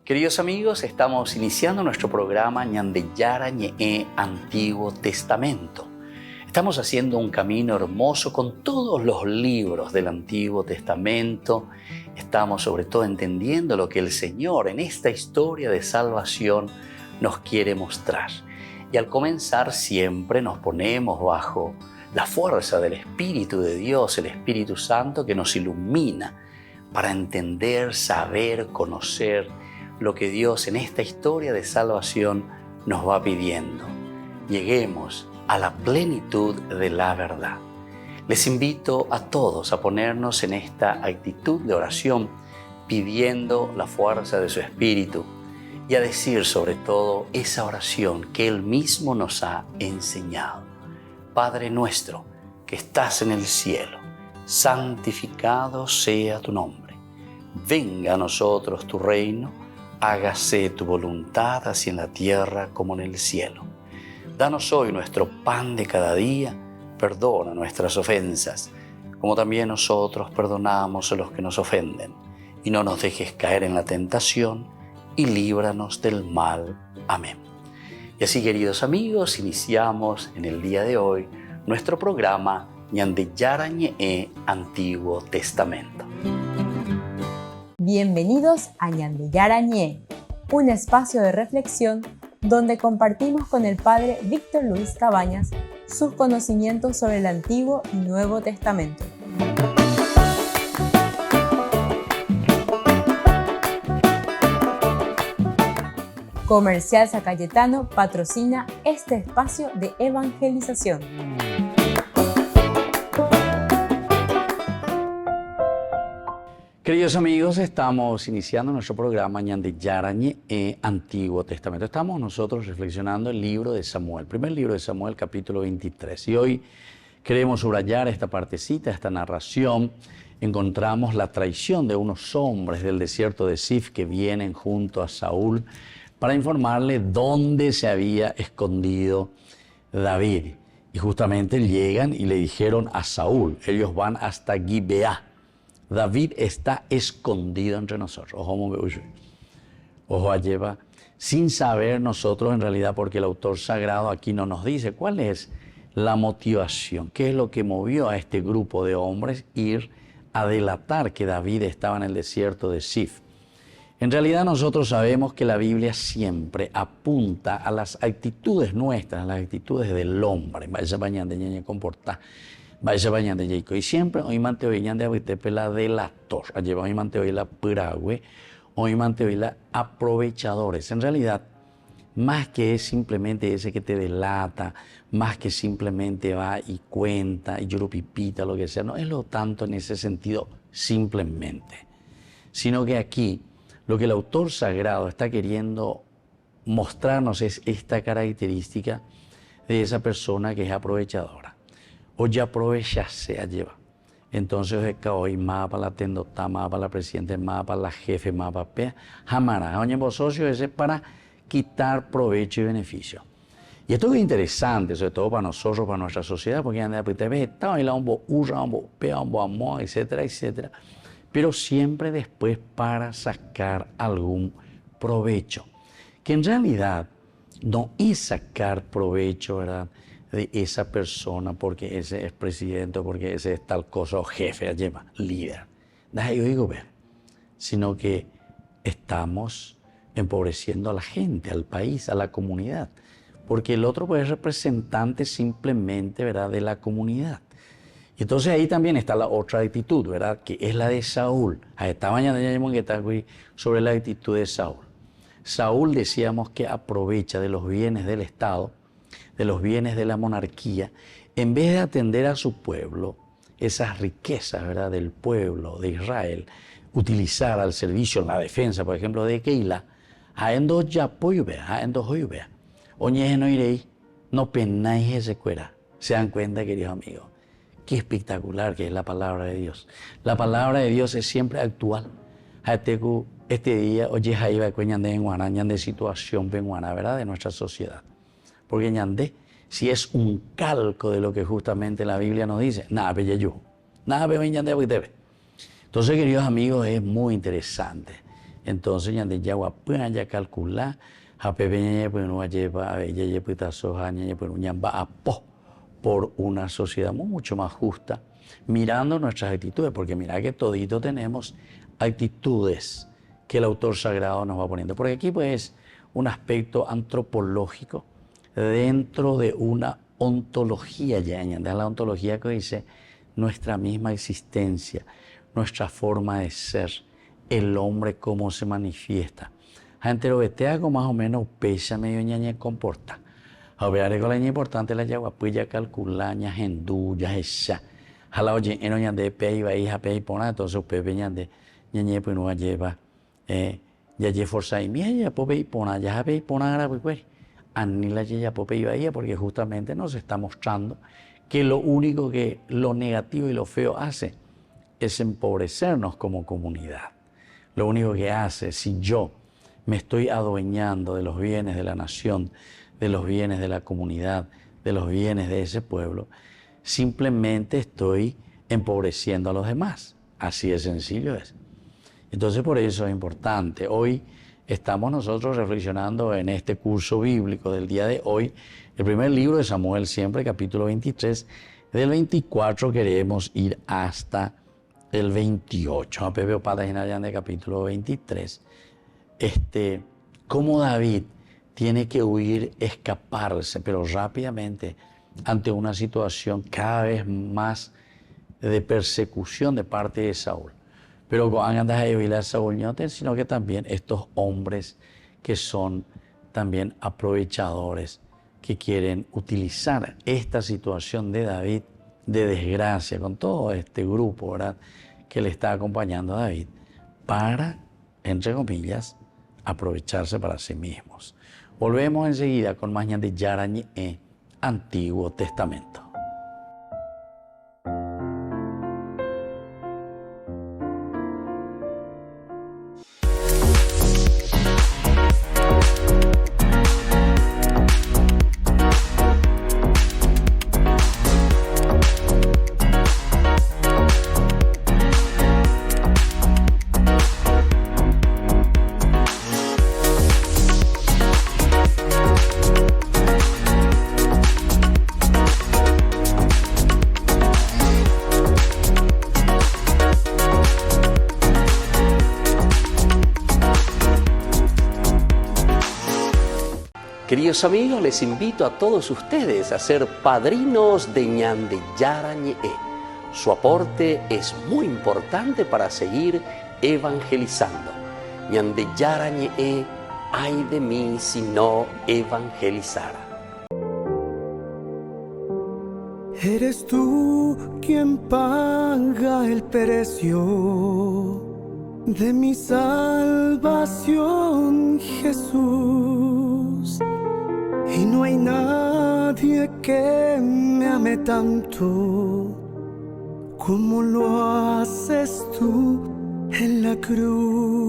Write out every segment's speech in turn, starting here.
Queridos amigos, estamos iniciando nuestro programa Ñandeyara Ñe'e Antiguo Testamento. Estamos haciendo un camino hermoso con todos los libros del Antiguo Testamento. Estamos sobre todo entendiendo lo que el Señor en esta historia de salvación nos quiere mostrar. Y al comenzar siempre nos ponemos bajo la fuerza del Espíritu de Dios, el Espíritu Santo que nos ilumina para entender, saber, conocer lo que Dios en esta historia de salvación nos va pidiendo. Lleguemos a la plenitud de la verdad. Les invito a todos a ponernos en esta actitud de oración, pidiendo la fuerza de su Espíritu y a decir sobre todo esa oración que Él mismo nos ha enseñado. Padre nuestro que estás en el cielo, santificado sea tu nombre. Venga a nosotros tu reino, hágase tu voluntad así en la tierra como en el cielo. Danos hoy nuestro pan de cada día, perdona nuestras ofensas, como también nosotros perdonamos a los que nos ofenden. Y no nos dejes caer en la tentación, y líbranos del mal. Amén. Y así, queridos amigos, iniciamos en el día de hoy nuestro programa Ñandeyara Ñe'e Antiguo Testamento. Bienvenidos a Ñandeyara Ñe'e, un espacio de reflexión donde compartimos con el Padre Víctor Luis Cabañas sus conocimientos sobre el Antiguo y Nuevo Testamento. Comercial San Cayetano patrocina este espacio de evangelización. Queridos amigos, estamos iniciando nuestro programa Ñandeyara Ñe'e Antiguo Testamento. Estamos nosotros reflexionando el libro de Samuel, primer libro de Samuel, capítulo 23. Y hoy queremos subrayar esta partecita, esta narración. Encontramos la traición de unos hombres del desierto de Sif que vienen junto a Saúl para informarle dónde se había escondido David. Y justamente llegan y le dijeron a Saúl, ellos van hasta Gibeá. David está escondido entre nosotros. Ojo lleva, sin saber nosotros en realidad, porque el autor sagrado aquí no nos dice cuál es la motivación, qué es lo que movió a este grupo de hombres ir a delatar que David estaba en el desierto de Sif. En realidad nosotros sabemos que la Biblia siempre apunta a las actitudes nuestras, a las actitudes del hombre. Vaya bañando de comportar. Vaya bañando de y siempre hoy mante hoy de abitepe la delator. Lleva hoy mante hoy la piragüe, hoy mante hoy la aprovechadores. En realidad, más que es simplemente ese que te delata, más que simplemente va y cuenta y pipita, lo que sea, no es lo tanto en ese sentido simplemente, sino que aquí lo que el autor sagrado está queriendo mostrarnos es esta característica de esa persona que es aprovechadora. O ya aprovechase a llevar. Entonces, hoy más para la tendota, más para la presidenta, más para la jefe, más para pea, jamara. Oye, vos socio, ese es para quitar provecho y beneficio. Y esto es interesante, sobre todo para nosotros, para nuestra sociedad, porque anda pues te ves, está ahí la un bo urra, un bo pea, un bo amor, etcétera, etcétera. Pero siempre después para sacar algún provecho, que en realidad no es sacar provecho, ¿verdad?, de esa persona porque ese es presidente, porque ese es tal cosa, o jefe, lleva, líder. Yo digo, ver, sino que estamos empobreciendo a la gente, al país, a la comunidad, porque el otro puede ser representante simplemente, ¿verdad?, de la comunidad. Y entonces ahí también está la otra actitud, ¿verdad?, que es la de Saúl. Esta mañana ya hemos estado sobre la actitud de Saúl. Saúl decíamos que aprovecha de los bienes del Estado, de los bienes de la monarquía, en vez de atender a su pueblo, esas riquezas, ¿verdad?, del pueblo de Israel, utilizar al servicio en la defensa, por ejemplo, de Keila, haendo ya poyubea, haendo hoyubea. Oye, no iréis, no penáis ese cuera. Se dan cuenta, queridos amigos, qué espectacular que es la palabra de Dios. La palabra de Dios es siempre actual. Este día, oye, ahí va de Guaraña de situación benguana, ¿verdad?, de nuestra sociedad. Porque ñandé, si es un calco de lo que justamente la Biblia nos dice, nada, nada, ñandé, entonces, queridos amigos, es muy interesante Entonces, ñande yagua ya calcula, japepe ñañe pues no lleva a ella pues soja ñañe pues ñamba a po por una sociedad mucho más justa, mirando nuestras actitudes, porque mira que todito tenemos actitudes que el autor sagrado nos va poniendo. Porque aquí pues un aspecto antropológico dentro de una ontología ya, ¿entendés? La ontología que dice nuestra misma existencia, nuestra forma de ser, el hombre cómo se manifiesta. Gente lo vetea como más o menos pesa medio ñañe comporta. A ver, con la ña importante la yagua pues ya calcula ña hendú ya esa. Jala oye eno ñande pe iba hija pe pona entonces pepe ñande ñañe pues no lleva ya lle forza y mía ya pope y pona ya pe pona ahora pues anila ya pope iba ella porque justamente nos está mostrando que lo único que lo negativo y lo feo hace es empobrecernos como comunidad. Lo único que hace, si yo me estoy adueñando de los bienes de la nación, de los bienes de la comunidad, de los bienes de ese pueblo, simplemente estoy empobreciendo a los demás. Así de sencillo es. Entonces por eso es importante. Hoy estamos nosotros reflexionando en este curso bíblico del día de hoy, el primer libro de Samuel siempre, capítulo 23, del 24 queremos ir hasta el 28. A Pepe Opata de capítulo 23. Cómo David tiene que huir, escaparse, pero rápidamente ante una situación cada vez más de persecución de parte de Saúl. Pero con andas a evitar Saúl no, sino que también estos hombres que son también aprovechadores, que quieren utilizar esta situación de David, de desgracia, con todo este grupo, ¿verdad?, que le está acompañando a David, para, entre comillas, aprovecharse para sí mismos. Volvemos enseguida con más de Yarañe, Antiguo Testamento. Queridos amigos, les invito a todos ustedes a ser padrinos de ñande Yarañe. Su aporte es muy importante para seguir evangelizando. ñande Yarañe, ay de mí si no evangelizara. Eres tú quien paga el precio de mi salvación, Jesús. Y no hay nadie que me ame tanto como lo haces tú en la cruz.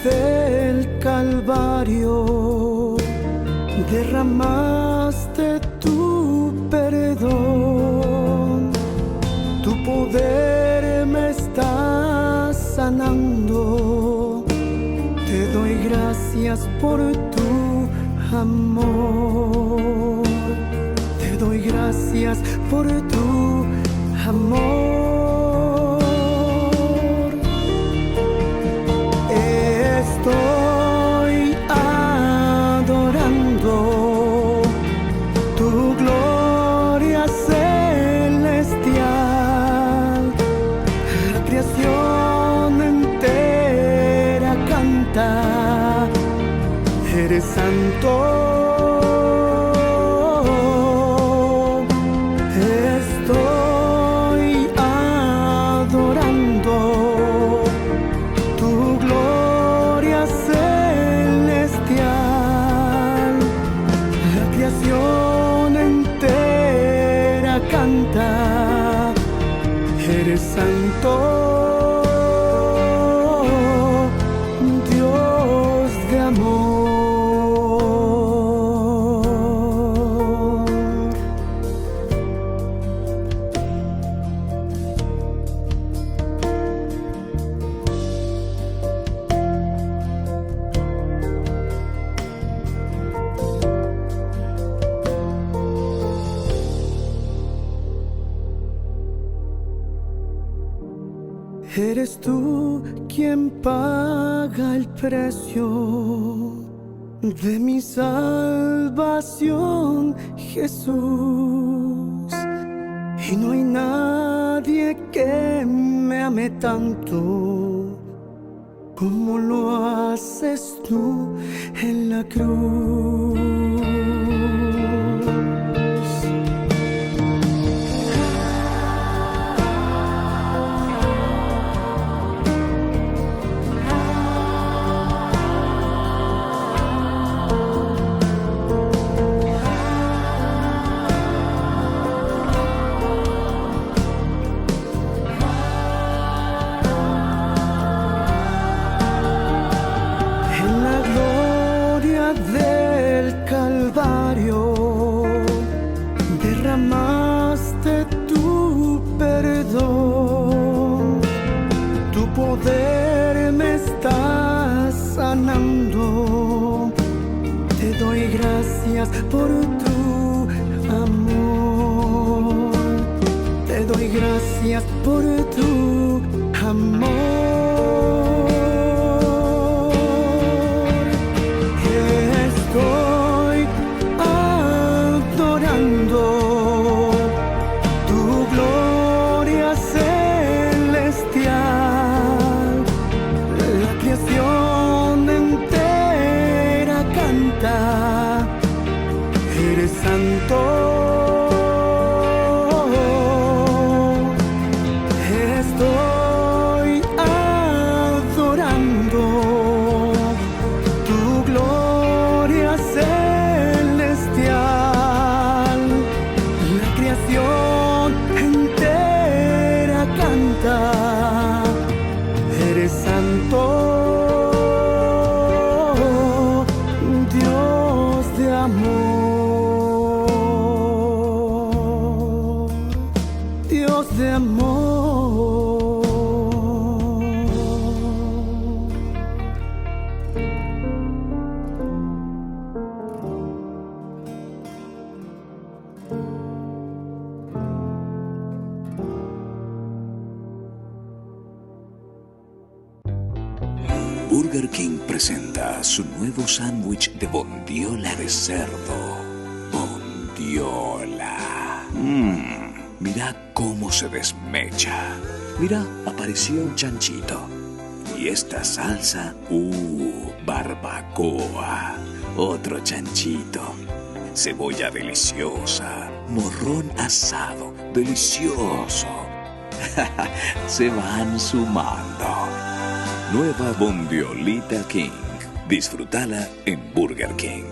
Del Calvario derramaste tu perdón, tu poder me está sanando. Te doy gracias por tu amor, te doy gracias por tu amor. Estoy adorando tu gloria celestial. La creación entera canta, eres santo. Estoy adorando tu gloria celestial. Eres tú quien paga el precio de mi salvación, Jesús. Y no hay nadie que me ame tanto como lo haces tú en la cruz. Derramaste tu perdón, tu poder me está sanando. Te doy gracias por tu amor, te doy gracias por tu amor. Estoy adorando tu gloria celestial. La creación entera canta, eres santo. Estoy adorando tu gloria celestial. La creación entera canta, eres santo, Dios de amor, Dios de amor. Burger King presenta su nuevo sándwich de bondiola de cerdo. Bondiola. Mira cómo se desmecha. Mira, apareció un chanchito. Y esta salsa, barbacoa. Otro chanchito. Cebolla deliciosa. Morrón asado, delicioso. Se van sumando. Nueva Bondiolita King. Disfrútala en Burger King.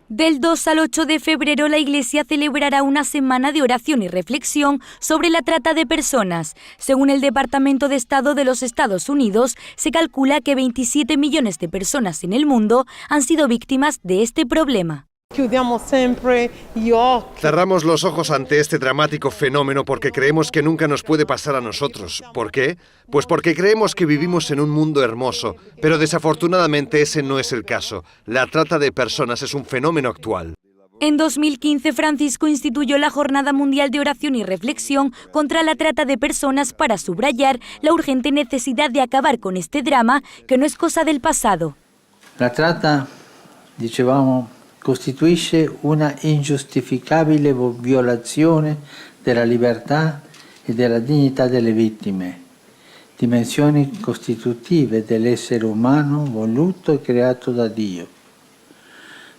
Del 2 al 8 de febrero, la Iglesia celebrará una semana de oración y reflexión sobre la trata de personas. Según el Departamento de Estado de los Estados Unidos, se calcula que 27 millones de personas en el mundo han sido víctimas de este problema. Cerramos los ojos ante este dramático fenómeno porque creemos que nunca nos puede pasar a nosotros. ¿Por qué? Pues porque creemos que vivimos en un mundo hermoso, pero desafortunadamente ese no es el caso. La trata de personas es un fenómeno actual. En 2015, Francisco instituyó la Jornada Mundial de Oración y Reflexión contra la trata de personas para subrayar la urgente necesidad de acabar con este drama que no es cosa del pasado. La trata, dicevamo, costituisce una ingiustificabile violazione della libertà e della dignità delle vittime, dimensioni costitutive dell'essere umano voluto e creato da Dio.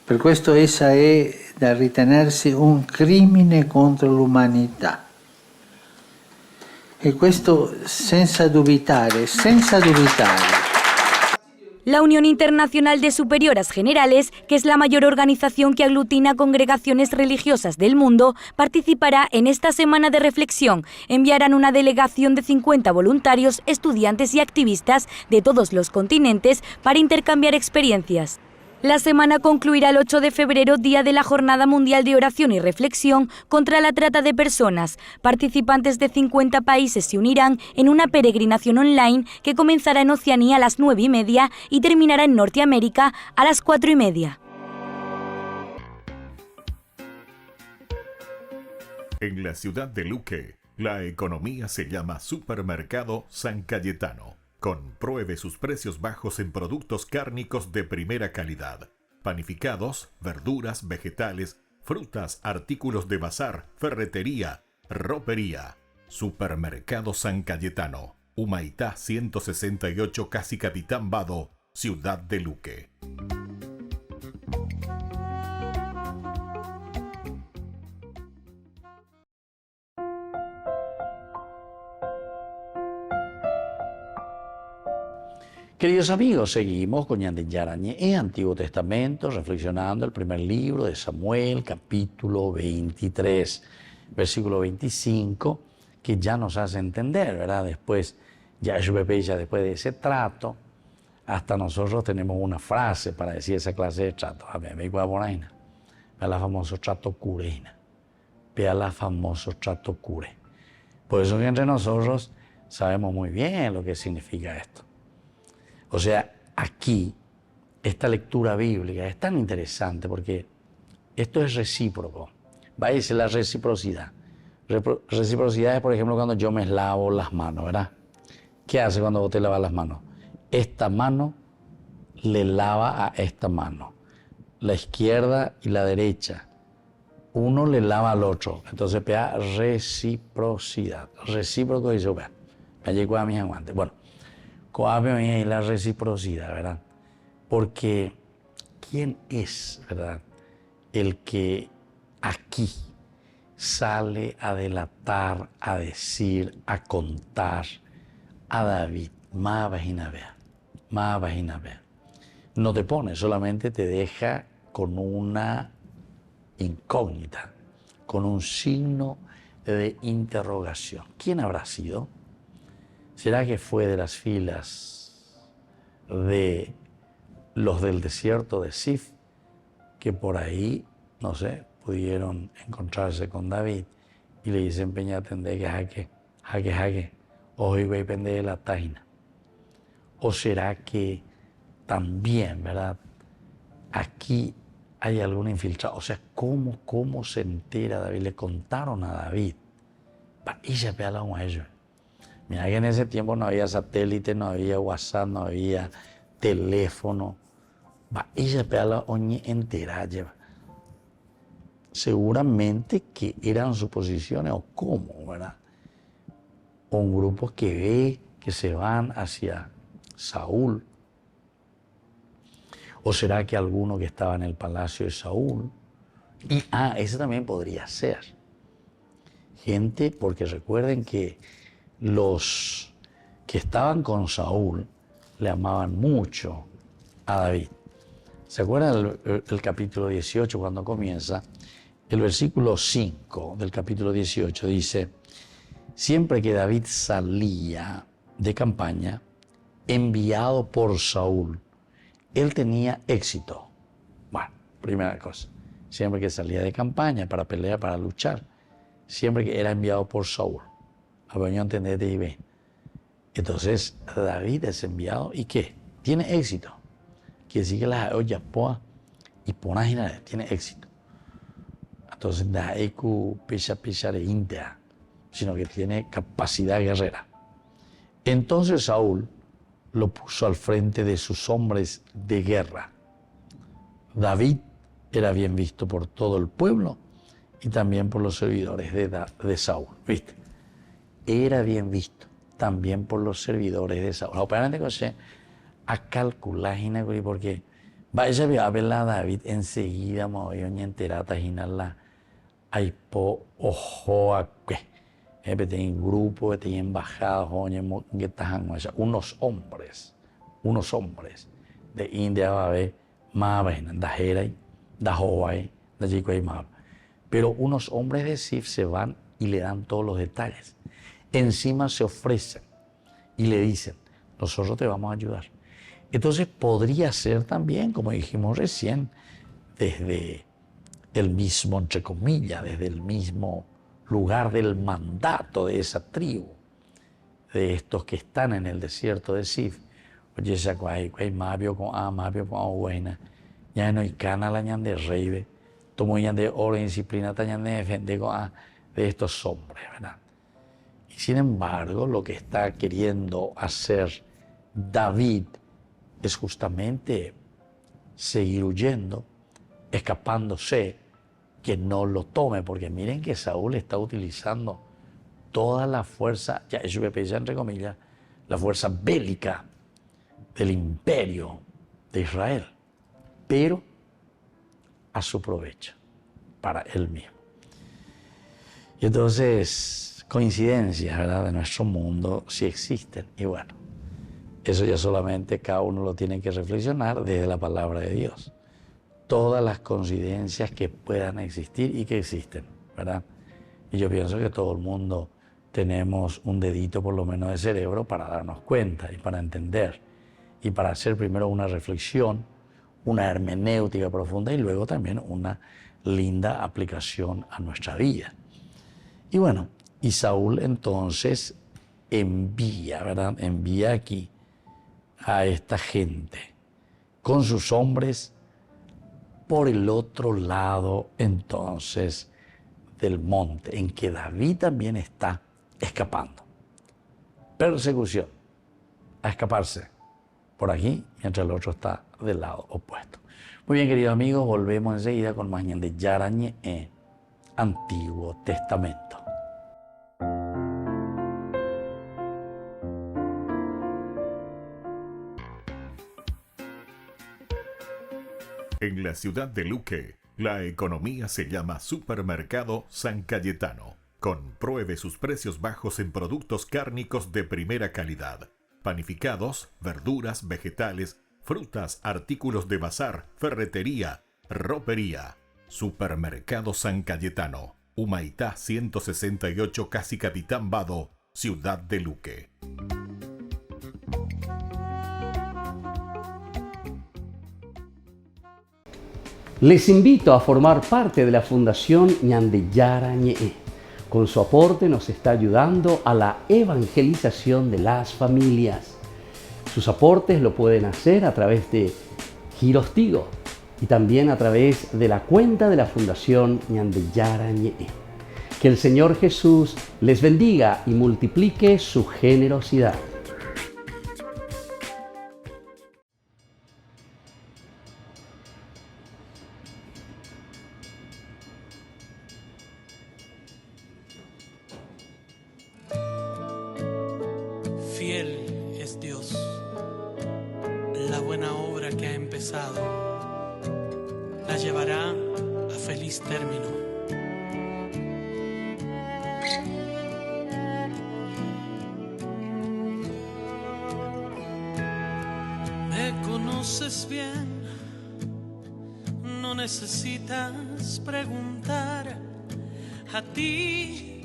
Per questo essa è da ritenersi un crimine contro l'umanità. E questo senza dubitare. La Unión Internacional de Superioras Generales, que es la mayor organización que aglutina congregaciones religiosas del mundo, participará en esta semana de reflexión. Enviarán una delegación de 50 voluntarios, estudiantes y activistas de todos los continentes para intercambiar experiencias. La semana concluirá el 8 de febrero, día de la Jornada Mundial de Oración y Reflexión contra la Trata de Personas. Participantes de 50 países se unirán en una peregrinación online que comenzará en Oceanía a las 9:30 y terminará en Norteamérica a las 4:30. En la ciudad de Luque, La economía se llama Supermercado San Cayetano. Compruebe sus precios bajos en productos cárnicos de primera calidad. Panificados, verduras, vegetales, frutas, artículos de bazar, ferretería, ropería. Supermercado San Cayetano. Humaitá 168, Casi Capitán Vado, Ciudad de Luque. Queridos amigos, seguimos con Ñande Yarañé en Antiguo Testamento, reflexionando el primer libro de Samuel, capítulo 23, versículo 25, que ya nos hace entender, ¿verdad? Después, ya después de ese trato, hasta nosotros tenemos una frase para decir esa clase de trato. A ver, me igual por ahí, vea la famoso trato curena, vea la famoso trato cure. Por eso que entre nosotros sabemos muy bien lo que significa esto. O sea, aquí, esta lectura bíblica es tan interesante porque esto es recíproco. Va a decir la reciprocidad. Reciprocidad es, por ejemplo, cuando yo me lavo las manos, ¿verdad? ¿Qué hace cuando vos te lavas las manos? Esta mano le lava a esta mano. La izquierda y la derecha. Uno le lava al otro. Entonces, vea reciprocidad. Recíproco dice, vea, me llegó a mis aguantes. Bueno. Coabe la reciprocidad, ¿verdad? Porque ¿quién es, verdad, el que aquí sale a delatar, a decir, a contar a David? Más vagina vea, más vagina vea. No te pone, solamente te deja con una incógnita, con un signo de interrogación. ¿Quién habrá sido? ¿Será que fue de las filas de los del desierto de Sif, que por ahí, no sé, pudieron encontrarse con David y le dicen peña tende que jaque, hoy voy a pender de la taina? ¿O será que también, verdad, aquí hay algún infiltrado? O sea, ¿cómo se entera David? Le contaron a David. Y se pegaron a ellos. Mira que en ese tiempo no había satélite, no había WhatsApp, no había teléfono. Ella pega la oñe entera. Seguramente que eran suposiciones o cómo, ¿verdad? O un grupo que ve que se van hacia Saúl. ¿O será que alguno que estaba en el palacio de Saúl? Y ese también podría ser. Gente, porque recuerden que los que estaban con Saúl le amaban mucho a David. ¿Se acuerdan el capítulo 18 cuando comienza? El versículo 5 del capítulo 18 dice, siempre que David salía de campaña, enviado por Saúl, él tenía éxito. Bueno, primera cosa, siempre que salía de campaña para pelear, para luchar, siempre que era enviado por Saúl. Entonces David es enviado y ¿qué? Tiene éxito. Quiere decir que la olla poa y ponágina tiene éxito. Entonces no hay que pisar intea, sino que tiene capacidad guerrera. Entonces Saúl lo puso al frente de sus hombres de guerra. David era bien visto por todo el pueblo y también por los servidores de Saúl, ¿viste? Era bien visto también por los servidores de Saúl. Obviamente que a calcular, porque vaya a ver a David enseguida, me voy a enterata, la aipo, ojo, a qué. Tienen grupos, tienen embajadas, unos hombres de India, va a ver, más da Jeray, da Hawaii, da Jiquay, pero unos hombres de Sif se van y le dan todos los detalles. Encima se ofrecen y le dicen, nosotros te vamos a ayudar. Entonces podría ser también, como dijimos recién, desde el mismo, entre comillas, desde el mismo lugar del mandato de esa tribu, de estos que están en el desierto de Sif. Oye, se acuay mabio con buena, ya no hay cana la ñan de rey, tomo ñan de oro y disciplina, tañan de defender de estos hombres, ¿verdad? Y sin embargo, lo que está queriendo hacer David es justamente seguir huyendo, escapándose, que no lo tome, porque miren que Saúl está utilizando toda la fuerza, ya eso me pesa entre comillas, la fuerza bélica del imperio de Israel, pero a su provecho, para él mismo. Y entonces, coincidencias, ¿verdad?, de nuestro mundo sí existen. Y bueno, eso ya solamente cada uno lo tiene que reflexionar desde la palabra de Dios. Todas las coincidencias que puedan existir y que existen, ¿verdad? Y yo pienso que todo el mundo tenemos un dedito por lo menos de cerebro para darnos cuenta y para entender y para hacer primero una reflexión, una hermenéutica profunda y luego también una linda aplicación a nuestra vida. Y bueno, y Saúl entonces envía, ¿verdad? Envía aquí a esta gente con sus hombres por el otro lado entonces del monte, en que David también está escapando. Persecución, a escaparse por aquí, mientras el otro está del lado opuesto. Muy bien, queridos amigos, volvemos enseguida con más Ñande Yarañe, Antiguo Testamento. En la ciudad de Luque, la economía se llama Supermercado San Cayetano. Compruebe sus precios bajos en productos cárnicos de primera calidad. Panificados, verduras, vegetales, frutas, artículos de bazar, ferretería, ropería. Supermercado San Cayetano. Humaitá 168, Casi Capitán Vado, ciudad de Luque. Les invito a formar parte de la Fundación Ñande Yarañe. Con su aporte nos está ayudando a la evangelización de las familias. Sus aportes lo pueden hacer a través de Giros Tigo y también a través de la cuenta de la Fundación Ñande Yarañe. Que el Señor Jesús les bendiga y multiplique su generosidad. Fiel es Dios, la buena obra que ha empezado la llevará a feliz término. Me conoces bien, no necesitas preguntar, a ti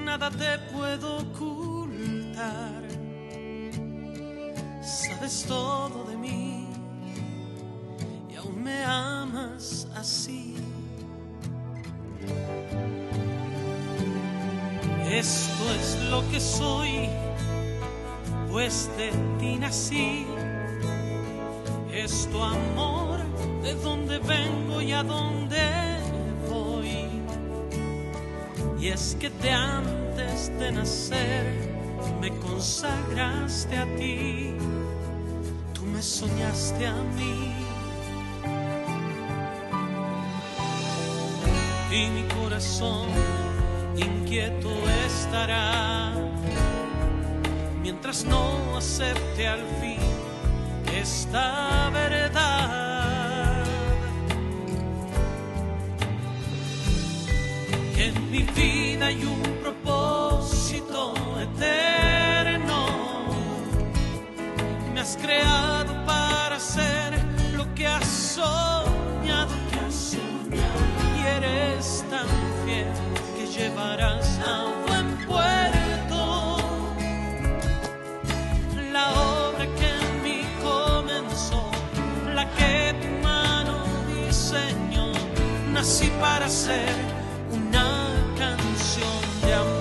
nada te puedo ocultar. Sabes todo de mí y aún me amas así. Esto es lo que soy, pues de ti nací. Es tu amor, de dónde vengo y a dónde voy. Y es que de antes de nacer me consagraste a ti, tú me soñaste a mí. Y mi corazón inquieto estará mientras no acepte al fin esta verdad, que en mi vida hay un propósito eterno. Me has creado para hacer lo que has soñado, y eres tan fiel que llevarás a buen puerto la obra que en mí comenzó, la que tu mano diseñó. Nací para ser una canción de amor.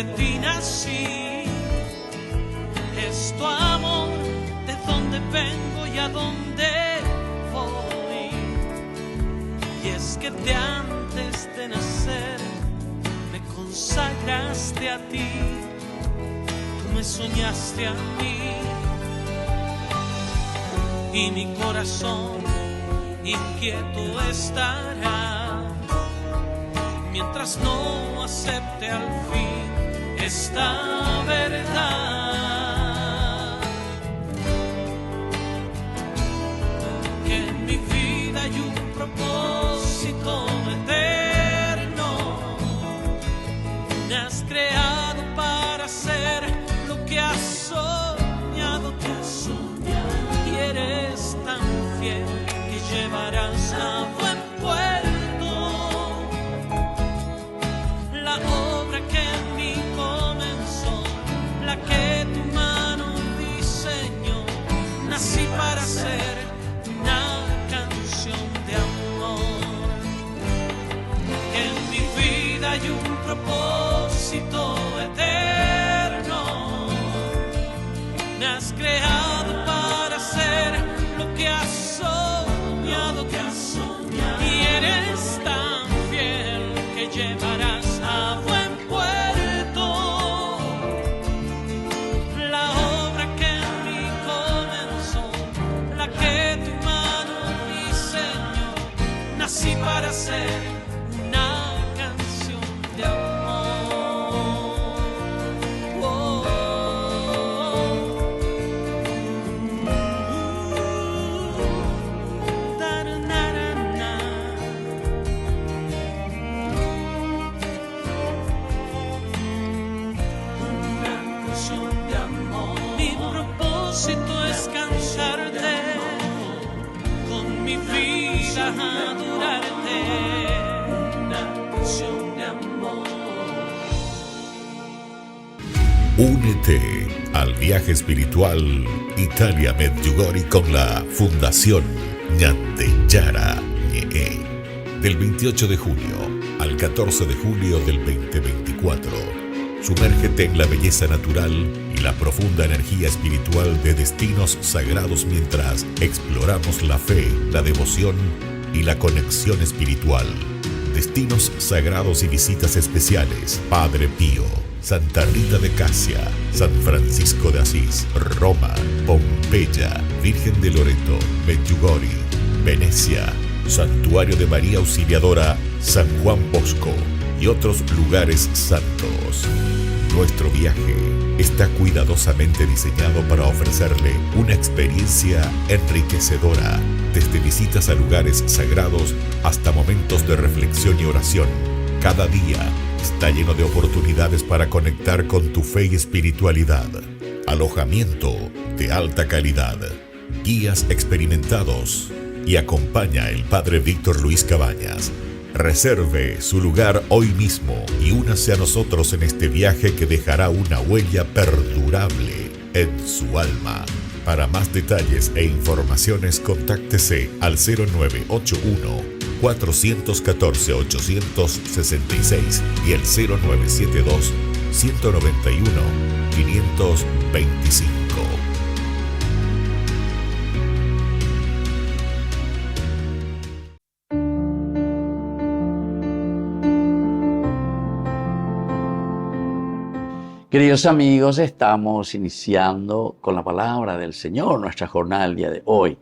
de ti nací. Es tu amor de donde vengo y a donde voy. Y es que de antes de nacer me consagraste a ti, tú me soñaste a mí. Y mi corazón inquieto estará mientras no acepte al fin esta verdad, que en mi vida hay un propósito eterno. Me has creado para hacer lo que has soñado, y eres tan fiel que llevarás a buen puerto la obra que en mí comenzó, la que tu mano diseñó. Nací para ser una canción de amor, que en mi vida hay un propósito eterno. Me has creado para hacer lo que has soñado, y eres tan fiel que llevarás a buen puerto la obra que en mí comenzó, la que tu mano diseñó. Nací para ser una canción de amor. Mi propósito es cansarte, con mi vida adorarte, una canción de amor. Únete al viaje espiritual Italia Medjugorje con la Fundación Ñande Yara-ñe, del 28 de junio al 14 de julio del 2024. Sumérgete en la belleza natural y la profunda energía espiritual de destinos sagrados mientras exploramos la fe, la devoción y la conexión espiritual. Destinos sagrados y visitas especiales: Padre Pío, Santa Rita de Casia, San Francisco de Asís, Roma, Pompeya, Virgen de Loreto, Medjugorje, Venecia, Santuario de María Auxiliadora, San Juan Bosco y otros lugares santos. Nuestro viaje está cuidadosamente diseñado para ofrecerle una experiencia enriquecedora, desde visitas a lugares sagrados hasta momentos de reflexión y oración. Cada día está lleno de oportunidades para conectar con tu fe y espiritualidad. Alojamiento de alta calidad, guías experimentados, y acompaña el Padre Víctor Luis Cabañas. Reserve su lugar hoy mismo y únase a nosotros en este viaje que dejará una huella perdurable en su alma. Para más detalles e informaciones, contáctese al 0981-414-866 y el 0972-191-525. Queridos amigos, estamos iniciando con la palabra del Señor nuestra jornada del día de hoy.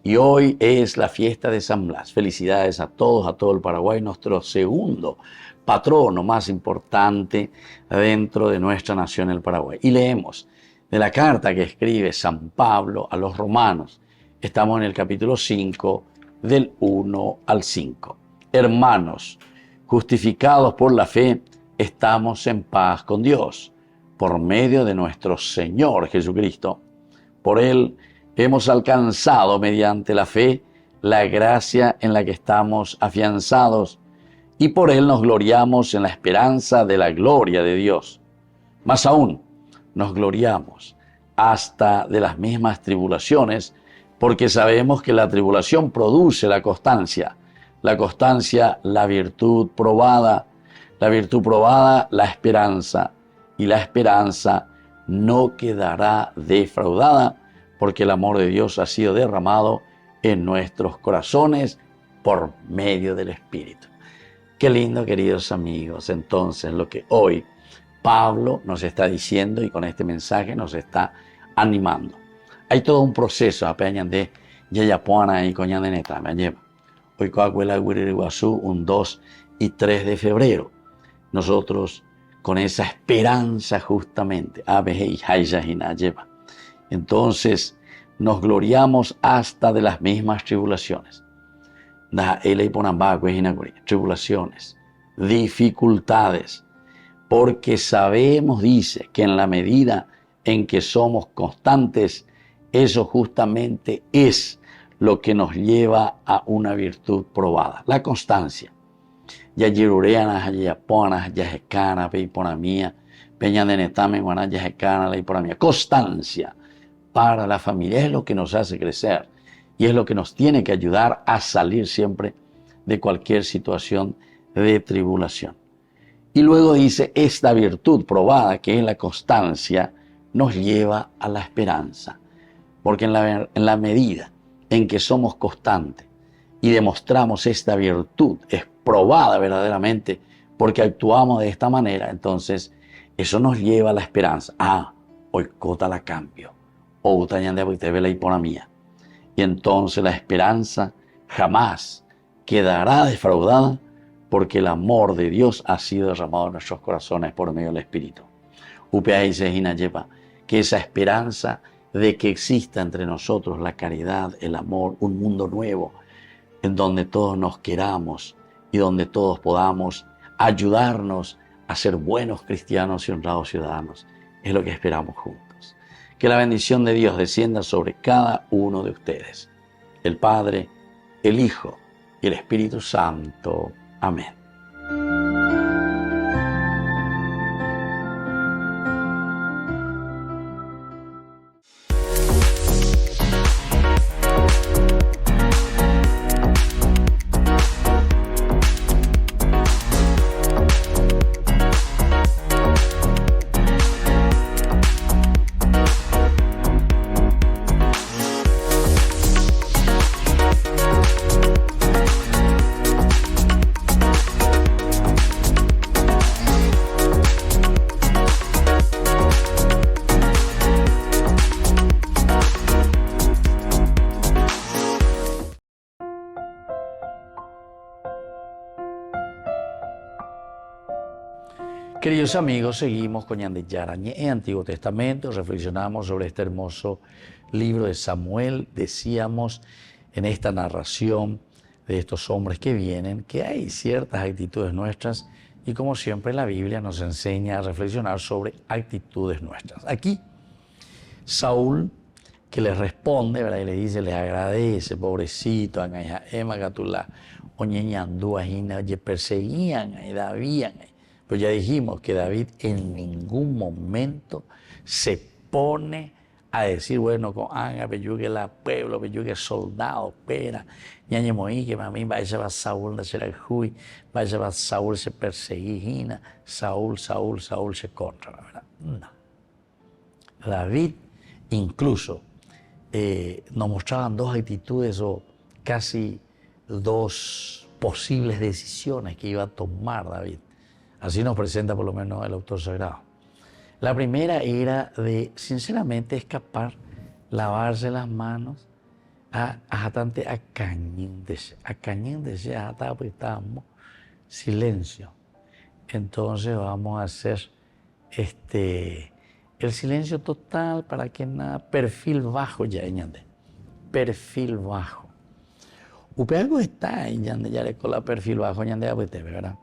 Y hoy es la fiesta de San Blas. Felicidades a todos, a todo el Paraguay, nuestro segundo patrono más importante dentro de nuestra nación, el Paraguay. Y leemos de la carta que escribe San Pablo a los romanos. Estamos en el capítulo 5, del 1 al 5. Hermanos, justificados por la fe, estamos en paz con Dios, por medio de nuestro Señor Jesucristo. Por Él hemos alcanzado mediante la fe la gracia en la que estamos afianzados, y por Él nos gloriamos en la esperanza de la gloria de Dios. Más aún, nos gloriamos hasta de las mismas tribulaciones, porque sabemos que la tribulación produce la constancia, la virtud probada, la esperanza, y la esperanza no quedará defraudada, porque el amor de Dios ha sido derramado en nuestros corazones por medio del Espíritu. Qué lindo, queridos amigos, entonces lo que hoy Pablo nos está diciendo y con este mensaje nos está animando. Hay todo un proceso, apenas de Yayapuana y Coñán de Neta, me lleva. Hoy Coahuila, Guiriguazú, un 2 y 3 de febrero. Nosotros con esa esperanza justamente, entonces nos gloriamos hasta de las mismas tribulaciones. Tribulaciones, dificultades, porque sabemos, dice, que en la medida en que somos constantes, eso justamente es lo que nos lleva a una virtud probada, la constancia. Yayirureana, Yayapoana, Yajecana, Peiponamía, Peña de Netame, Guaná, Yajecana, Leiponamía. Constancia para la familia es lo que nos hace crecer y es lo que nos tiene que ayudar a salir siempre de cualquier situación de tribulación. Y luego dice, esta virtud probada, que es la constancia, nos lleva a la esperanza. Porque en la medida en que somos constantes y demostramos esta virtud, es probada verdaderamente, porque actuamos de esta manera, entonces eso nos lleva a la esperanza. Hoy cota la cambio. O la hiponamía. Y entonces la esperanza jamás quedará defraudada, porque el amor de Dios ha sido derramado en nuestros corazones por medio del Espíritu. Que esa esperanza de que exista entre nosotros la caridad, el amor, un mundo nuevo, en donde todos nos queramos y donde todos podamos ayudarnos a ser buenos cristianos y honrados ciudadanos, es lo que esperamos juntos. Que la bendición de Dios descienda sobre cada uno de ustedes, el Padre, el Hijo y el Espíritu Santo. Amén. Queridos amigos, seguimos con Ñande Yarañe en Antiguo Testamento, reflexionamos sobre este hermoso libro de Samuel. Decíamos en esta narración de estos hombres que vienen que hay ciertas actitudes nuestras y como siempre la Biblia nos enseña a reflexionar sobre actitudes nuestras. Aquí Saúl, que les responde, ¿verdad? Y le dice, les agradece, pobrecito, perseguían a David. Pero ya dijimos que David en ningún momento se pone a decir, bueno, con que la pueblo, que soldado, pera, ñañe moí, que mami vaya a Saúl de ser el juy, vaya a Saúl se perseguía, Saúl se contra, ¿verdad? No. David incluso nos mostraban dos actitudes o casi dos posibles decisiones que iba a tomar David. Así nos presenta por lo menos el autor sagrado. La primera era de, sinceramente, escapar, lavarse las manos, a silencio. Entonces vamos a hacer el silencio total para que nada, perfil bajo ya, perfil bajo. Algo está en ya con la perfil bajo, ¿verdad?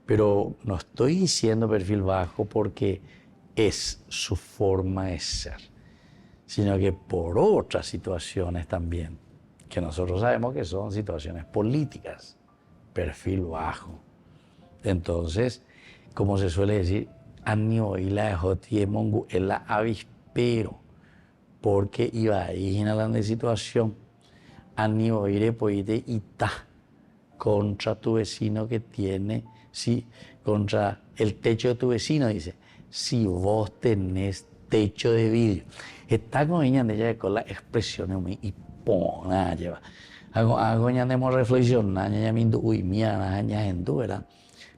Pero no estoy diciendo perfil bajo porque es su forma de ser, sino que por otras situaciones también, que nosotros sabemos que son situaciones políticas, perfil bajo. Entonces, como se suele decir, el avispero, porque iba a ir en la situación, contra tu vecino que tiene, sí, contra el techo de tu vecino, dice, si vos tenés techo de vidrio. Está con ella de ella con la expresión muy y pona lleva. Hago ya demos reflexionar ya mindu uy mía ya en ¿verdad?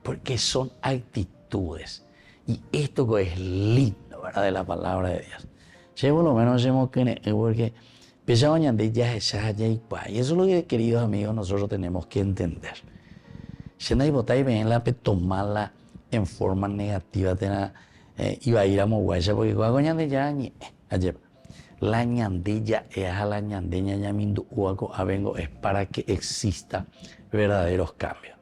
Porque son actitudes. Y esto que es lindo, ¿verdad? De la palabra de Dios. Yo por lo menos hacemos que porque pensamos de ya esa ya y eso es lo que, queridos amigos, nosotros tenemos que entender. Si no hay votar y ven la tomarla en forma negativa, iba a ir a Moguaya porque cuando de ya ayer la ñandilla es a la ñandeña ñamindu uaco avengo es para que exista verdaderos cambios.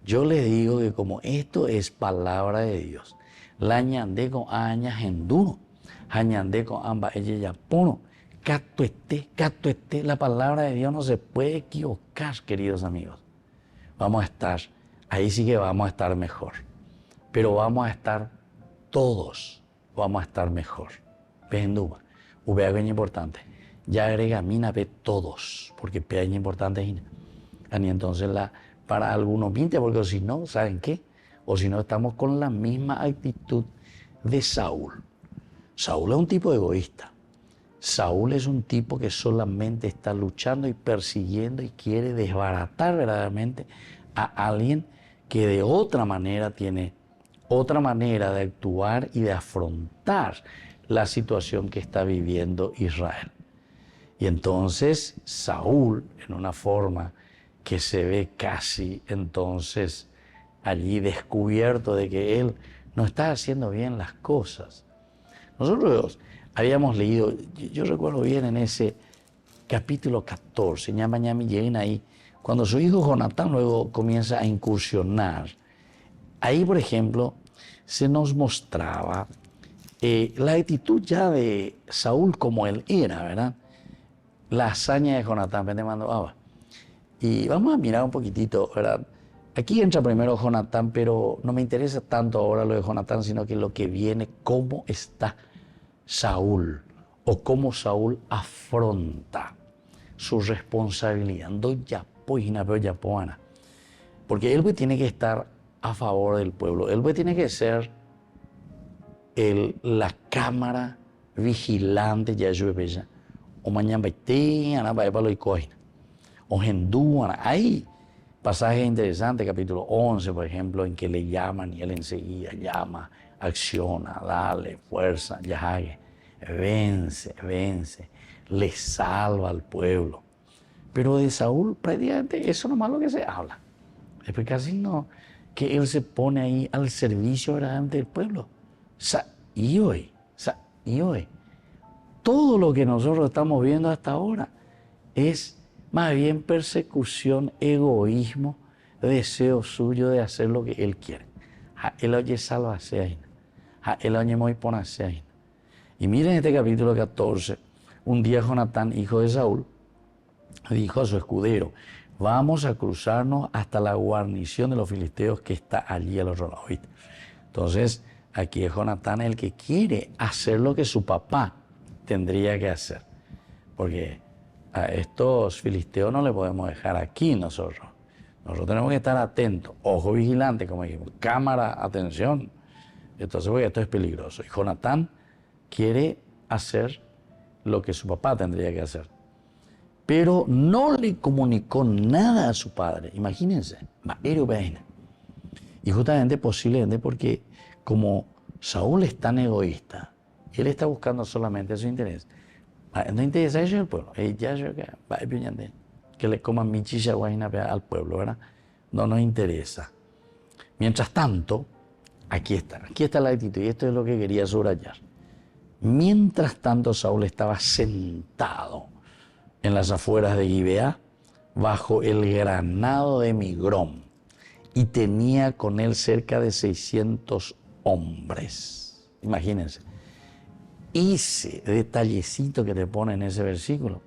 Yo les digo que como esto es palabra de Dios, la ñande con añas en duro, añande con ambas ella ya pono, cato esté, la palabra de Dios no se puede equivocar, queridos amigos. Vamos a estar, ahí sí que vamos a estar mejor, pero vamos a estar todos, vamos a estar mejor. Penduba, vea que es importante, ya agrega mina ve todos, porque pea es importante y entonces para algunos 20, porque si no, ¿saben qué? O si no, estamos con la misma actitud de Saúl. Saúl es un tipo egoísta. Saúl es un tipo que solamente está luchando y persiguiendo y quiere desbaratar verdaderamente a alguien que de otra manera tiene otra manera de actuar y de afrontar la situación que está viviendo Israel. Y entonces Saúl, en una forma que se ve casi entonces allí descubierto de que él no está haciendo bien las cosas. Nosotros habíamos leído, yo recuerdo bien en ese capítulo 14, ñami lleguen ahí, cuando su hijo Jonatán luego comienza a incursionar. Ahí, por ejemplo, se nos mostraba la actitud ya de Saúl como él era, ¿verdad? La hazaña de Jonatán, y vamos a mirar un poquitito, ¿verdad? Aquí entra primero Jonatán, pero no me interesa tanto ahora lo de Jonatán, sino que lo que viene, cómo está Saúl, o cómo Saúl afronta su responsabilidad. Porque él tiene que estar a favor del pueblo, él tiene que ser la cámara vigilante ya bella o mañana o hay pasajes interesantes, capítulo 11 por ejemplo, en que le llaman y él enseguida llama, acciona, dale fuerza, ya vence, le salva al pueblo. Pero de Saúl prácticamente eso nomás lo que se habla. Después casi no, que él se pone ahí al servicio verdaderamente del pueblo. Y hoy, todo lo que nosotros estamos viendo hasta ahora es más bien persecución, egoísmo, deseo suyo de hacer lo que él quiere. Él oye salva él oye muy ponasein. Y miren este capítulo 14, un día Jonatán, hijo de Saúl, dijo a su escudero, vamos a cruzarnos hasta la guarnición de los filisteos que está allí al otro lado. ¿Viste? Entonces, aquí es Jonatán el que quiere hacer lo que su papá tendría que hacer. Porque a estos filisteos no le podemos dejar aquí nosotros. Nosotros tenemos que estar atentos, ojo vigilante, como dijimos, cámara, atención. Entonces, porque esto es peligroso. Y Jonatán quiere hacer lo que su papá tendría que hacer. Pero no le comunicó nada a su padre. Imagínense. Y justamente posiblemente porque como Saúl es tan egoísta, él está buscando solamente su interés. No interesa eso el pueblo. Que le coman michicha guayna al pueblo, ¿verdad? No nos interesa. Mientras tanto, aquí está la actitud, y esto es lo que quería subrayar. Mientras tanto, Saúl estaba sentado en las afueras de Gibeá, bajo el granado de Migrón, y tenía con él cerca de 600 hombres. Imagínense. Ese detallecito que te pone en ese versículo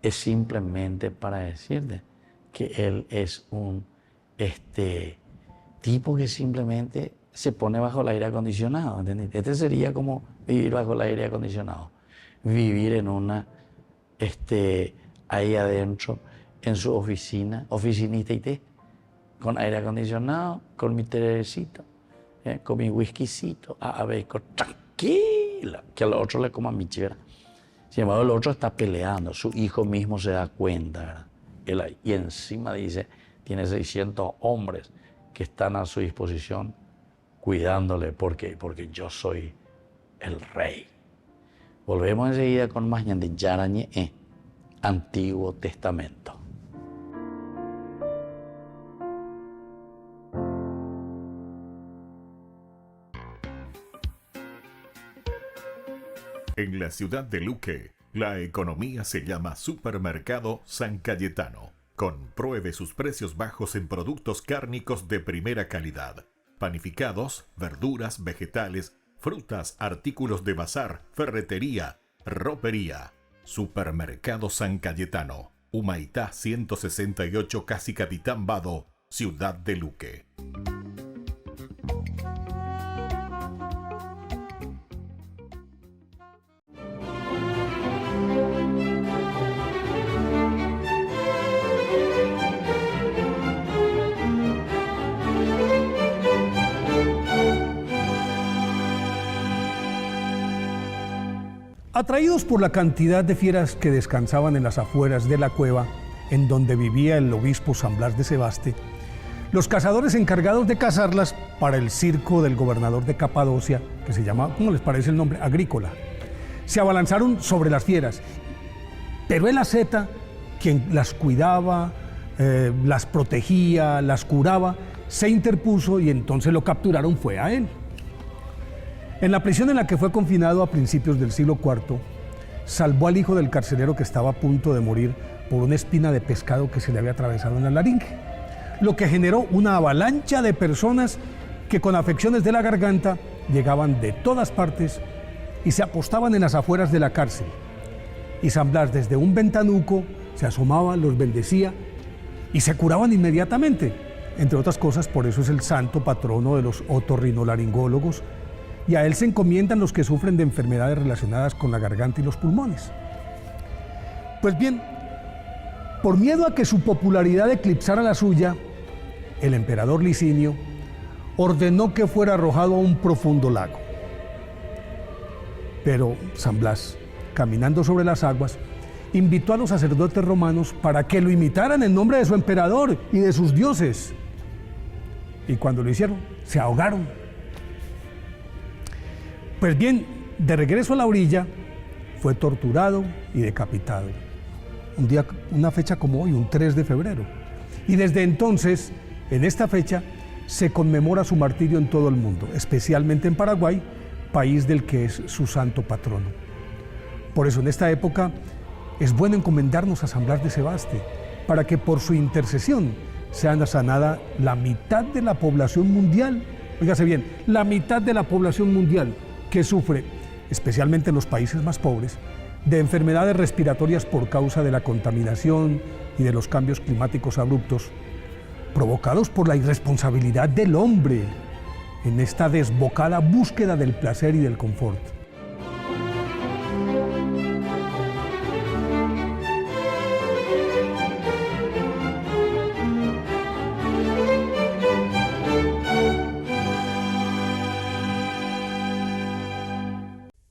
es simplemente para decirte que él es un tipo que simplemente se pone bajo el aire acondicionado, ¿entendés? Este sería como vivir bajo el aire acondicionado, vivir en una, ahí adentro, en su oficinita y con aire acondicionado, con mi telecito, con mi whiskycito, a ver, tranquila, que al otro le coma michera. Sin embargo, el otro está peleando, su hijo mismo se da cuenta, ¿verdad? Y encima dice, tiene 600 hombres que están a su disposición cuidándole, porque yo soy el rey. Volvemos enseguida con más Ñande Yarañe, Antiguo Testamento. En la ciudad de Luque, la economía se llama Supermercado San Cayetano. Compruebe sus precios bajos en productos cárnicos de primera calidad. Panificados, verduras, vegetales, frutas, artículos de bazar, ferretería, ropería. Supermercado San Cayetano, Humaitá 168, Casi Capitán Vado, ciudad de Luque. Atraídos por la cantidad de fieras que descansaban en las afueras de la cueva en donde vivía el obispo San Blas de Sebaste, los cazadores encargados de cazarlas para el circo del gobernador de Capadocia, que se llama, ¿cómo les parece el nombre? Agrícola, se abalanzaron sobre las fieras. Pero el asceta, quien las cuidaba, las protegía, las curaba, se interpuso y entonces lo capturaron fue a él. En la prisión en la que fue confinado a principios del siglo IV, salvó al hijo del carcelero que estaba a punto de morir por una espina de pescado que se le había atravesado en la laringe, lo que generó una avalancha de personas que con afecciones de la garganta llegaban de todas partes y se apostaban en las afueras de la cárcel. Y San Blas desde un ventanuco se asomaba, los bendecía y se curaban inmediatamente. Entre otras cosas, por eso es el santo patrono de los otorrinolaringólogos, y a él se encomiendan los que sufren de enfermedades relacionadas con la garganta y los pulmones. Pues bien, por miedo a que su popularidad eclipsara la suya, el emperador Licinio ordenó que fuera arrojado a un profundo lago. Pero San Blas, caminando sobre las aguas, invitó a los sacerdotes romanos para que lo imitaran en nombre de su emperador y de sus dioses. Y cuando lo hicieron, se ahogaron. Pues bien, de regreso a la orilla, fue torturado y decapitado. Un día, una fecha como hoy, un 3 de febrero. Y desde entonces, en esta fecha, se conmemora su martirio en todo el mundo, especialmente en Paraguay, país del que es su santo patrono. Por eso, en esta época, es bueno encomendarnos a San Blas de Sebaste, para que por su intercesión sea sanada la mitad de la población mundial. Fíjase bien, la mitad de la población mundial que sufre, especialmente en los países más pobres, de enfermedades respiratorias por causa de la contaminación y de los cambios climáticos abruptos, provocados por la irresponsabilidad del hombre en esta desbocada búsqueda del placer y del confort.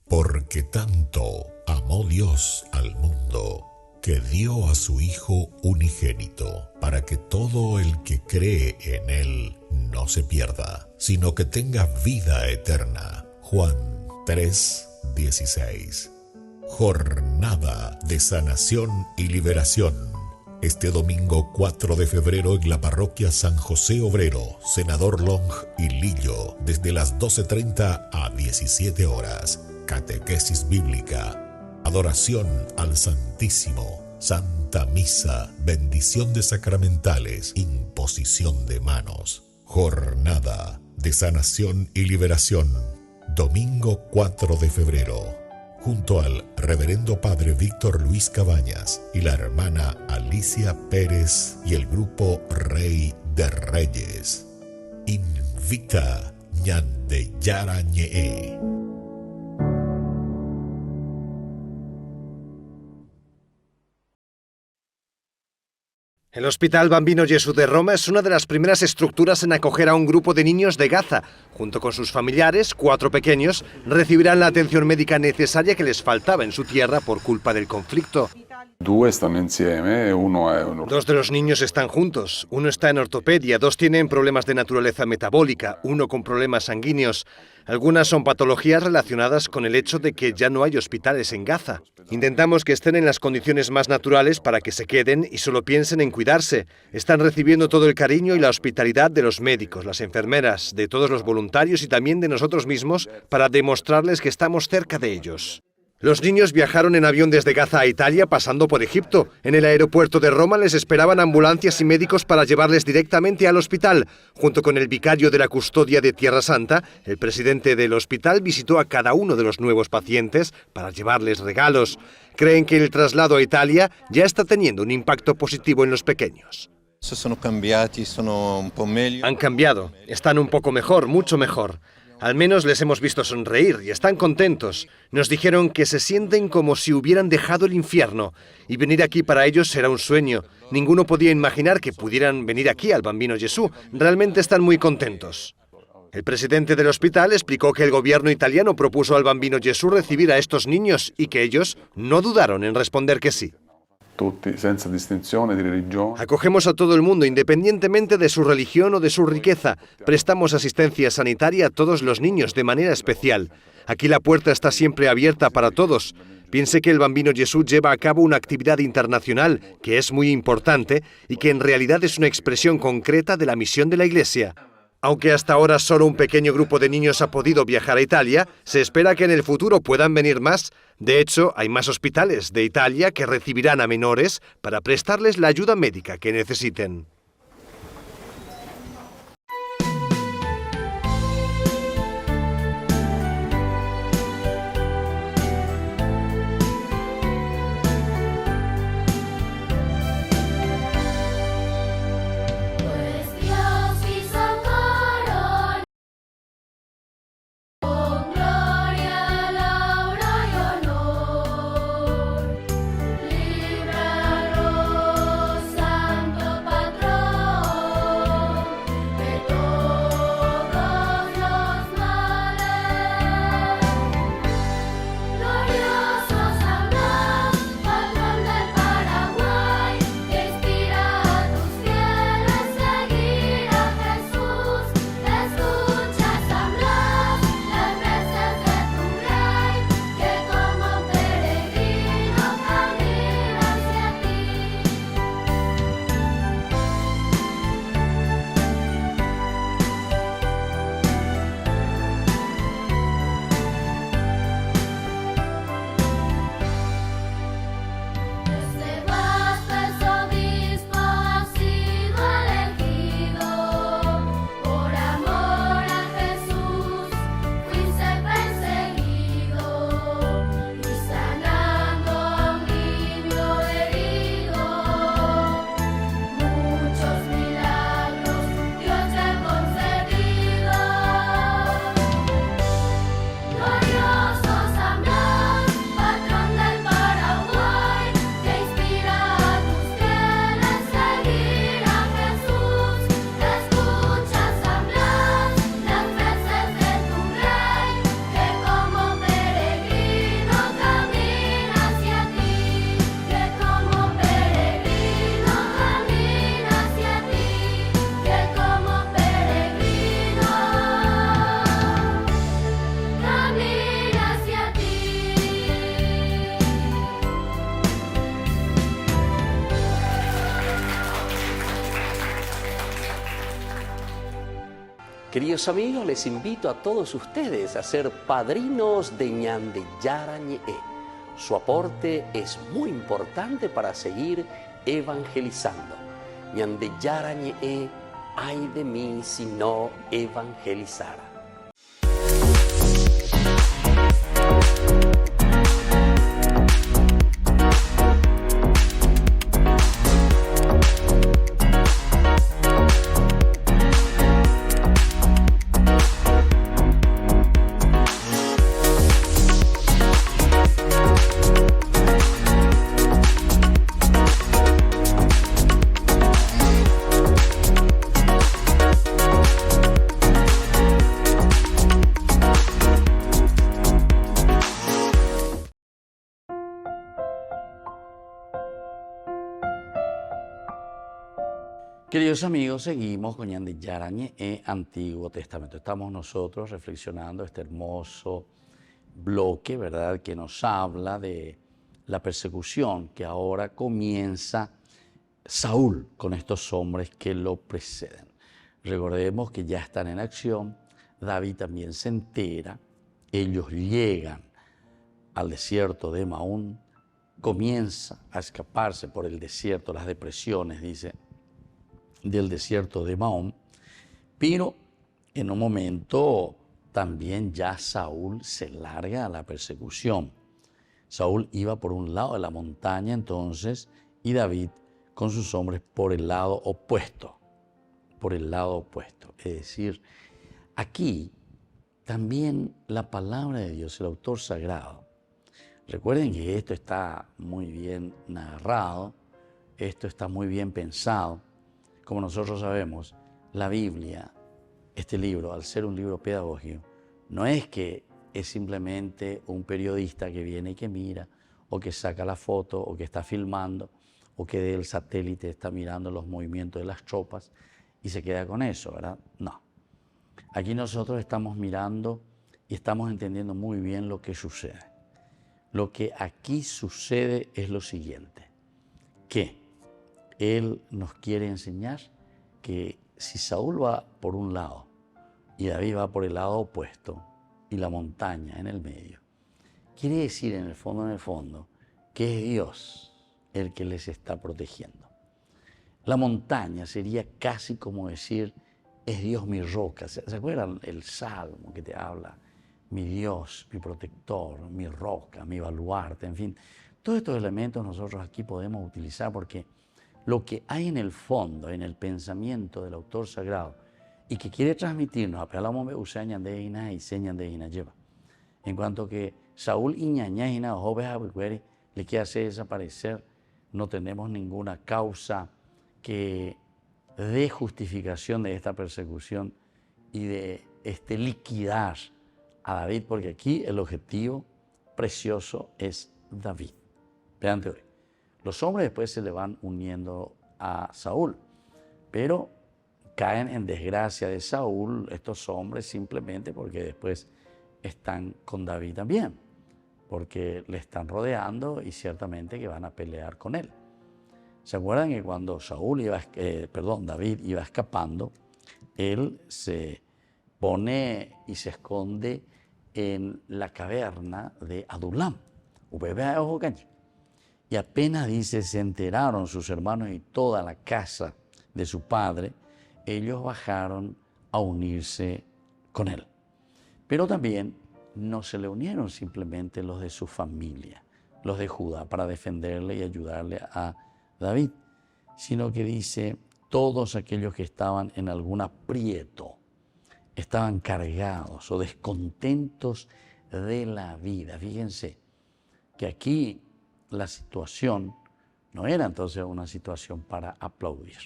Porque tanto amó Dios al mundo, que dio a su Hijo unigénito, para que todo el que cree en Él no se pierda, sino que tenga vida eterna. Juan 3:16. Jornada de sanación y liberación. Este domingo 4 de febrero en la parroquia San José Obrero, Senador Long y Lillo, desde las 12:30 a 17 horas. Catequesis bíblica, adoración al Santísimo, Santa Misa, bendición de sacramentales, imposición de manos. Jornada de sanación y liberación, domingo 4 de febrero, junto al Reverendo Padre Víctor Luis Cabañas y la hermana Alicia Pérez y el grupo Rey de Reyes. Invita Ñande Yarañe. El Hospital Bambino Gesù de Roma es una de las primeras estructuras en acoger a un grupo de niños de Gaza. Junto con sus familiares, 4 pequeños, recibirán la atención médica necesaria que les faltaba en su tierra por culpa del conflicto. 2 stanno insieme e uno è un... 2 de los niños están juntos. Uno está en ortopedia, 2 tienen problemas de naturaleza metabólica, 1 con problemas sanguíneos. Algunas son patologías relacionadas con el hecho de que ya no hay hospitales en Gaza. Intentamos que estén en las condiciones más naturales para que se queden y solo piensen en cuidarse. Están recibiendo todo el cariño y la hospitalidad de los médicos, las enfermeras, de todos los voluntarios y también de nosotros mismos para demostrarles que estamos cerca de ellos. Los niños viajaron en avión desde Gaza a Italia pasando por Egipto. En el aeropuerto de Roma les esperaban ambulancias y médicos para llevarles directamente al hospital. Junto con el vicario de la custodia de Tierra Santa, el presidente del hospital visitó a cada uno de los nuevos pacientes para llevarles regalos. Creen que el traslado a Italia ya está teniendo un impacto positivo en los pequeños. Han cambiado, están un poco mejor, mucho mejor. Al menos les hemos visto sonreír y están contentos. Nos dijeron que se sienten como si hubieran dejado el infierno y venir aquí para ellos será un sueño. Ninguno podía imaginar que pudieran venir aquí al Bambino Gesù. Realmente están muy contentos. El presidente del hospital explicó que el gobierno italiano propuso al Bambino Gesù recibir a estos niños y que ellos no dudaron en responder que sí. Tutti, senza distinzione di religione. Acogemos a todo el mundo, independientemente de su religión o de su riqueza. Prestamos asistencia sanitaria a todos los niños de manera especial. Aquí la puerta está siempre abierta para todos. Piense que el Bambino Gesù lleva a cabo una actividad internacional que es muy importante y que en realidad es una expresión concreta de la misión de la Iglesia. Aunque hasta ahora solo un pequeño grupo de niños ha podido viajar a Italia, se espera que en el futuro puedan venir más. De hecho, hay más hospitales de Italia que recibirán a menores para prestarles la ayuda médica que necesiten. Queridos amigos, les invito a todos ustedes a ser padrinos de Ñande Yarañe. Su aporte es muy importante para seguir evangelizando. Ñande Yarañe, ay de mí si no evangelizara. Queridos amigos, seguimos con Ñande Yarañe e Antiguo Testamento. Estamos nosotros reflexionando este hermoso bloque, ¿verdad?, que nos habla de la persecución que ahora comienza Saúl con estos hombres que lo preceden. Recordemos que ya están en acción, David también se entera, ellos llegan al desierto de Maón, comienza a escaparse por el desierto, las depresiones, dice, del desierto de Maón, pero en un momento también ya Saúl se larga a la persecución. Saúl iba por un lado de la montaña entonces y David con sus hombres por el lado opuesto, Es decir, aquí también la palabra de Dios, el autor sagrado. Recuerden que esto está muy bien narrado, esto está muy bien pensado. Como nosotros sabemos, la Biblia, este libro, al ser un libro pedagógico, no es que es simplemente un periodista que viene y que mira, o que saca la foto, o que está filmando, o que del satélite está mirando los movimientos de las tropas y se queda con eso, ¿verdad? No. Aquí nosotros estamos mirando y estamos entendiendo muy bien lo que sucede. Lo que aquí sucede es lo siguiente, que Él nos quiere enseñar que si Saúl va por un lado y David va por el lado opuesto y la montaña en el medio, quiere decir en el fondo, que es Dios el que les está protegiendo. La montaña sería casi como decir, es Dios mi roca. ¿Se acuerdan el salmo que te habla? Mi Dios, mi protector, mi roca, mi baluarte, en fin. Todos estos elementos nosotros aquí podemos utilizar porque lo que hay en el fondo, en el pensamiento del autor sagrado y que quiere transmitirnos, en cuanto que Saúl le quiere hacer desaparecer, no tenemos ninguna causa que dé justificación de esta persecución y de liquidar a David, porque aquí el objetivo precioso es David. Vean hoy. Los hombres después se le van uniendo a Saúl, pero caen en desgracia de Saúl estos hombres simplemente porque después están con David también, porque le están rodeando y ciertamente que van a pelear con él. ¿Se acuerdan que cuando David iba escapando, él se pone y se esconde en la caverna de Adulam? Y apenas dice, se enteraron sus hermanos y toda la casa de su padre, ellos bajaron a unirse con él. Pero también no se le unieron simplemente los de su familia, los de Judá, para defenderle y ayudarle a David, sino que dice, todos aquellos que estaban en algún aprieto, estaban cargados o descontentos de la vida. Fíjense que aquí la situación no era entonces una situación para aplaudir.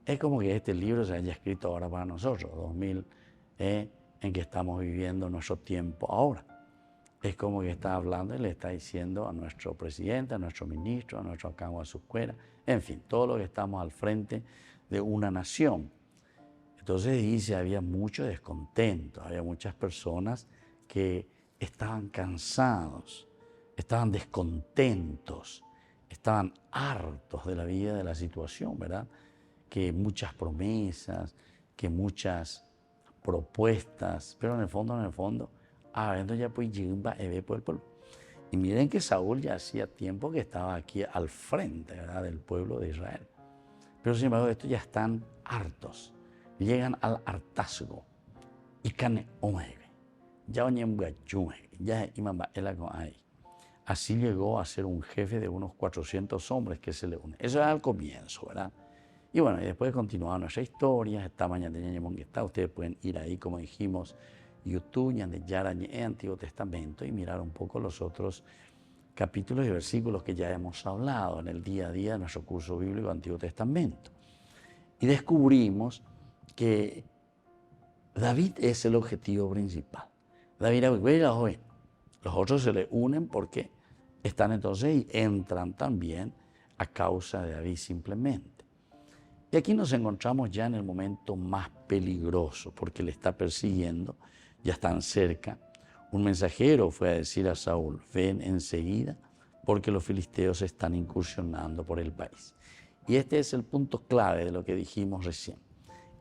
Es como que este libro se haya escrito ahora para nosotros, 2000, en que estamos viviendo nuestro tiempo ahora. Es como que está hablando y le está diciendo a nuestro presidente, a nuestro ministro, a nuestro alcalde de Suscuera, en fin, todo lo que estamos al frente de una nación. Entonces dice, había mucho descontento, había muchas personas que estaban cansados, estaban descontentos, estaban hartos de la vida, de la situación, ¿verdad? Que muchas promesas, que muchas propuestas, pero en el fondo, ya pues por el pueblo. Y miren que Saúl ya hacía tiempo que estaba aquí al frente, ¿verdad?, del pueblo de Israel. Pero sin embargo, estos ya están hartos, llegan al hartazgo. Y cane omega, ya así llegó a ser un jefe de unos 400 hombres que se le unen. Eso es al comienzo, ¿verdad? Y bueno, y después continuaba nuestra historia. Esta mañana ustedes pueden ir ahí, como dijimos, YouTube, Ñande Yarañe, Antiguo Testamento, y mirar un poco los otros capítulos y versículos que ya hemos hablado en el día a día de nuestro curso bíblico Antiguo Testamento. Y descubrimos que David es el objetivo principal. David, los otros se le unen porque están entonces y entran también a causa de David simplemente. Y aquí nos encontramos ya en el momento más peligroso, porque le está persiguiendo, ya están cerca. Un mensajero fue a decir a Saúl, ven enseguida, porque los filisteos están incursionando por el país. Y este es el punto clave de lo que dijimos recién.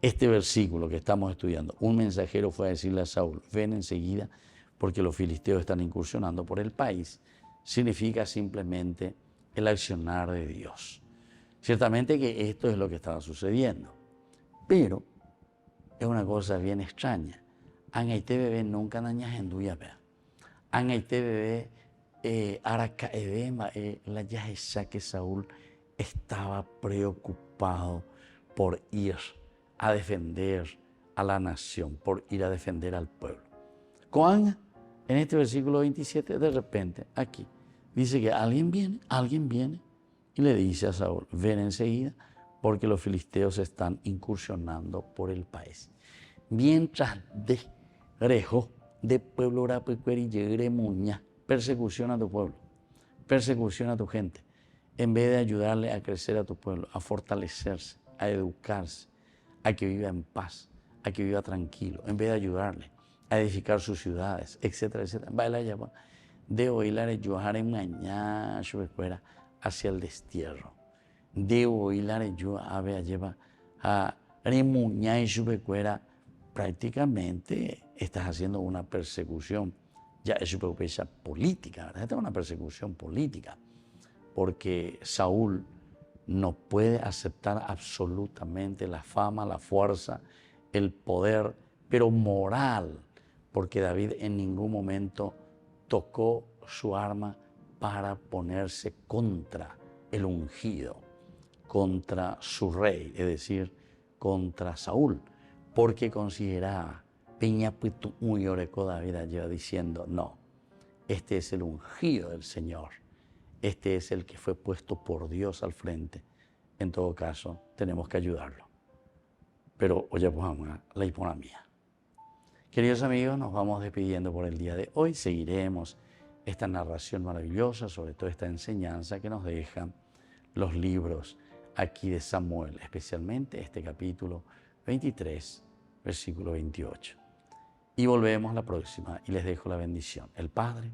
Este versículo que estamos estudiando, un mensajero fue a decirle a Saúl, ven enseguida, porque los filisteos están incursionando por el país, significa simplemente el accionar de Dios. Ciertamente que esto es lo que estaba sucediendo, pero es una cosa bien extraña. Angaite bebé nunca nañas en duya vea. Angaite bebé araca edema la yahesha que Saúl estaba preocupado por ir a defender a la nación, por ir a defender al pueblo. Cuando en este versículo 27, de repente, aquí, dice que alguien viene y le dice a Saúl, ven enseguida porque los filisteos están incursionando por el país. Mientras de rejo de pueblo rapecueri llegue muña, persecución a tu pueblo, persecución a tu gente, en vez de ayudarle a crecer a tu pueblo, a fortalecerse, a educarse, a que viva en paz, a que viva tranquilo, en vez de ayudarle a edificar sus ciudades, etcétera, etcétera. Baila ya, de oír ayudar en mañana hacia el destierro. De oír a lleva a remuñar y su prácticamente estás haciendo una persecución. Ya es una política, ¿verdad? Esta es una persecución política, porque Saúl no puede aceptar absolutamente la fama, la fuerza, el poder, pero moral, porque David en ningún momento tocó su arma para ponerse contra el ungido, contra su rey, es decir, contra Saúl, porque consideraba, Peña Pitu muy oreco David allá diciendo, no, este es el ungido del Señor, este es el que fue puesto por Dios al frente. En todo caso, tenemos que ayudarlo. Pero, oye, pues vamos a la hiponomía. Queridos amigos, nos vamos despidiendo por el día de hoy. Seguiremos esta narración maravillosa, sobre todo esta enseñanza que nos dejan los libros aquí de Samuel, especialmente este capítulo 23, versículo 28. Y volvemos la próxima y les dejo la bendición. El Padre,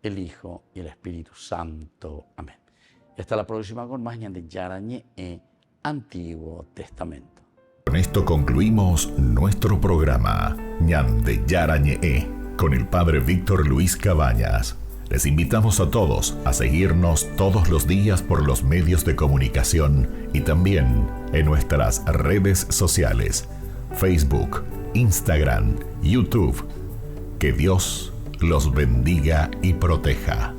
el Hijo y el Espíritu Santo. Amén. Y hasta la próxima con más Ñande Yarañe Antiguo Testamento. Con esto concluimos nuestro programa Ñande Yarañe con el Padre Víctor Luis Cabañas. Les invitamos a todos a seguirnos todos los días por los medios de comunicación y también en nuestras redes sociales, Facebook, Instagram, YouTube. Que Dios los bendiga y proteja.